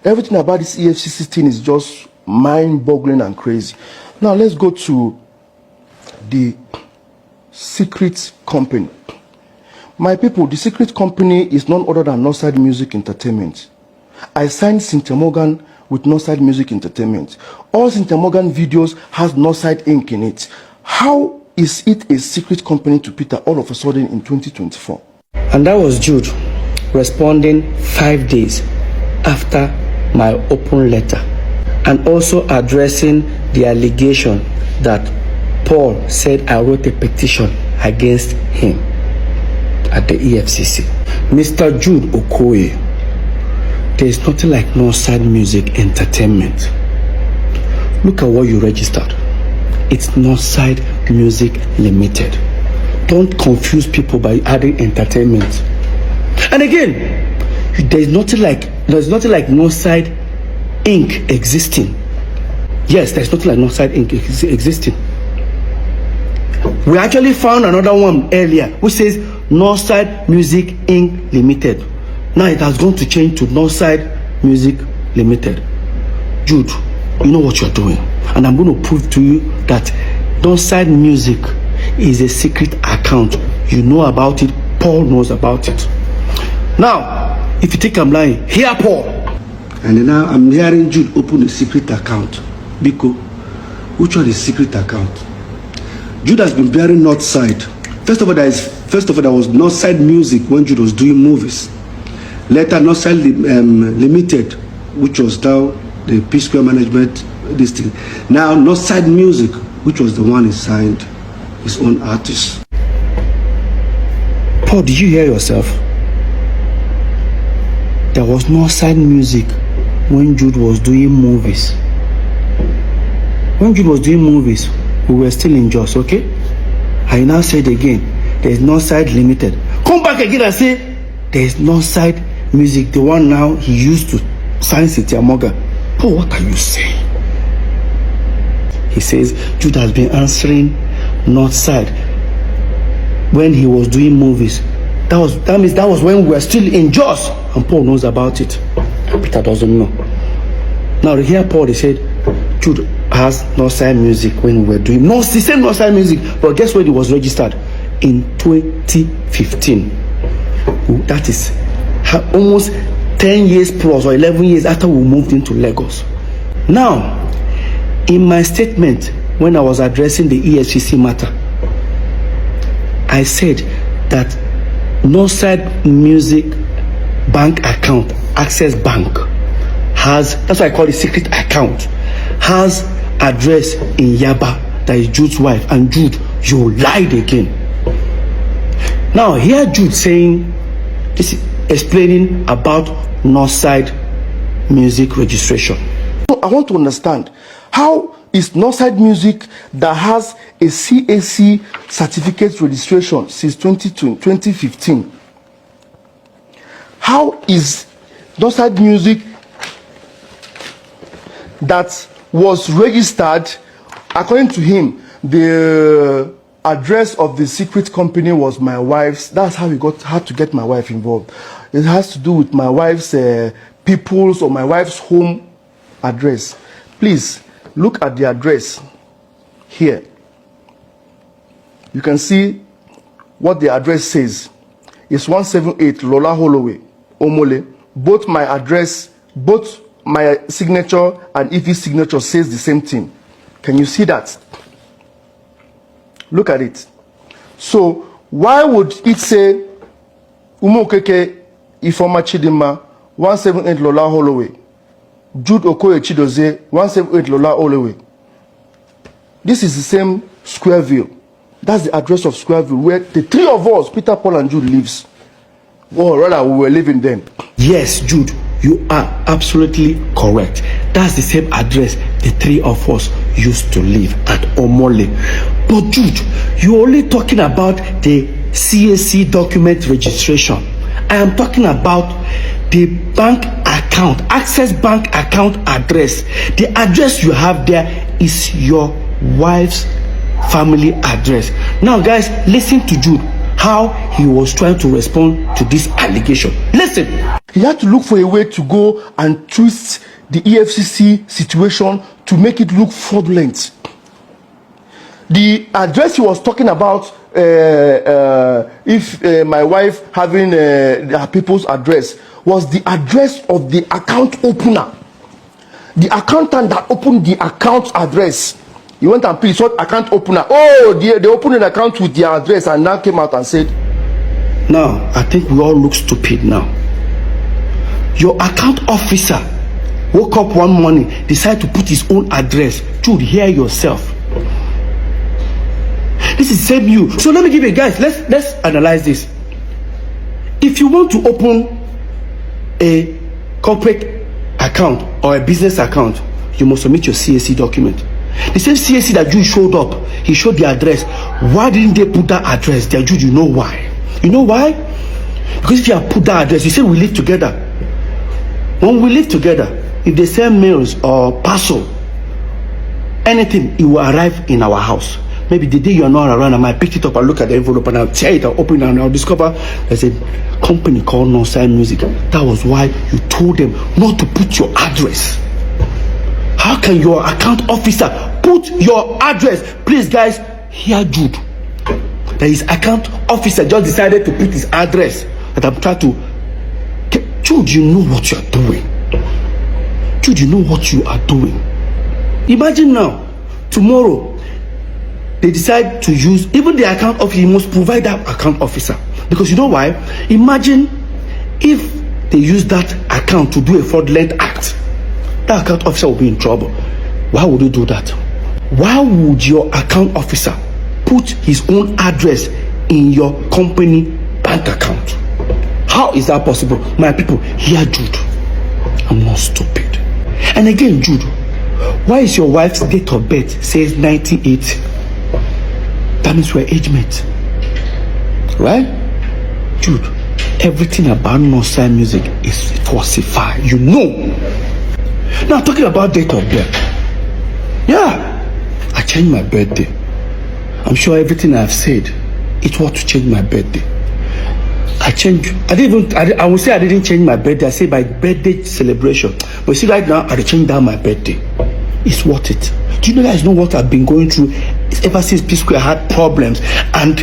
Everything about this EFCC thing is just mind-boggling and crazy. Now let's go to the secret company. My people, the secret company is none other than Northside Music Entertainment. I signed Cynthia Morgan with Northside Music Entertainment. All Cynthia Morgan videos has Northside Inc. in it. How is it a secret company to Peter all of a sudden in 2024? And that was Jude responding 5 days after my open letter, and also addressing the allegation that Paul said I wrote a petition against him at the EFCC. Mr. Jude Okoye, there is nothing like Northside Music Entertainment. Look at what you registered. It's Northside Music Limited. Don't confuse people by adding entertainment. And again, there's nothing like Northside Inc. existing. Yes, there's nothing like Northside Inc. existing. We actually found another one earlier which says Northside Music Inc. Limited. Now it has gone to change to Northside Music Limited. Jude, you know what you're doing, and I'm going to prove to you that Northside Music is a secret account. You know about it. Paul knows about it. Now, if you think I'm lying, hear Paul. And now I'm hearing Jude open a secret account. Biko, which one is secret account? Jude has been bearing Northside. First of all, there was Northside Music when Jude was doing movies. Later, Northside Limited, which was now the psquare management, this thing. Now, Northside Music, which was the one he signed his own artist. Paul, did you hear yourself? There was Northside Music when Jude was doing movies. When Jude was doing movies, we were still in Jos, okay? I now said again, there is Northside Limited. Come back again and say, there is Northside Music, the one now he used to sign Cynthia Morgan. Oh, what are you saying? He says Jude has been answering Northside when he was doing movies. That means that was when we were still in Jos, and Paul knows about it. Peter doesn't know. Now here Paul, he said Jude has Northside Music when we were doing the same Northside Music, but guess when it was registered? In 2015. That is almost 10 years plus or 11 years after we moved into Lagos. Now, in my statement when I was addressing the EFCC matter, I said that Northside Music bank account, Access Bank, has, that's why I call it secret account, has address in Yaba, that is Jude's wife. And Jude, you lied again. Now here Jude saying, this is explaining about Northside Music registration. So I want to understand, how is Northside Music that has a CAC certificate registration since 2015? How is Northside Music that was registered, according to him, the address of the secret company was my wife's. That's how he had to get my wife involved. It has to do with my wife's people's or my wife's home address. Please look at the address here. You can see what the address says. It's 178 Lola Holloway, Omole. Both my address, both my signature and Ife's signature says the same thing. Can you see that? Look at it. So why would it say Umokeke Ifoma Chidima 178 Lola Holloway, Jude Okoye Chidozie 178 Lola Holloway? This is the same Squareville. That's the address of Squareville where the three of us, Peter, Paul, and Jude, lives. Or rather, we were living then. Yes, Jude, you are absolutely correct. That's the same address the three of us used to live at Omole. But Jude, you're only talking about the CAC document registration. I am talking about the bank account, Access Bank account address. The address you have there is your wife's family address. Now guys, listen to Jude. how he was trying to respond to this allegation. Listen. He had to look for a way to go and twist the EFCC situation to make it look fraudulent. The address he was talking about, if my wife having her people's address, was the address of the account opener. The accountant that opened the account address. He went and picked what account opener. Oh, they opened an account with their address and now came out and said, now, I think we all look stupid now. Your account officer woke up one morning, decided to put his own address. Jude, hear yourself. This is same you. So let me give you guys, let's analyze this. If you want to open a corporate account or a business account, you must submit your CAC document. The same CAC that Jude showed up, he showed the address. Why didn't they put that address there? Jude, you know why? You know why? Because if you have put that address, you say we live together. When we live together, if they send mails or parcel, anything, it will arrive in our house. Maybe the day you are not around, I might pick it up and look at the envelope and I'll tear it, I'll open it and I'll discover there's a company called Northside Music. That was why you told them not to put your address. How can your account officer put your address? Please guys, hear Jude. That his account officer just decided to put his address. That I'm trying to... Jude, you know what you are doing. Jude, you know what you are doing. Imagine now, tomorrow, they decide to use, even the account officer, you must provide that account officer. Because you know why? Imagine if they use that account to do a fraudulent act. That account officer will be in trouble. Why would you do that? Why would your account officer put his own address in your company bank account? How is that possible? My people, hear Jude. I'm not stupid. And again, Jude, why is your wife's date of birth says 98? That means we're age mates. Right? Jude, everything about Northside Music is falsified. You know. Now, talking about date of birth. Yeah, I changed my birthday. I'm sure everything I've said, it was to change my birthday. I would say I didn't change my birthday. I say my birthday celebration. But see, right now, I changed down my birthday. It's worth it. Do you guys know what I've been going through ever since psquare had problems? And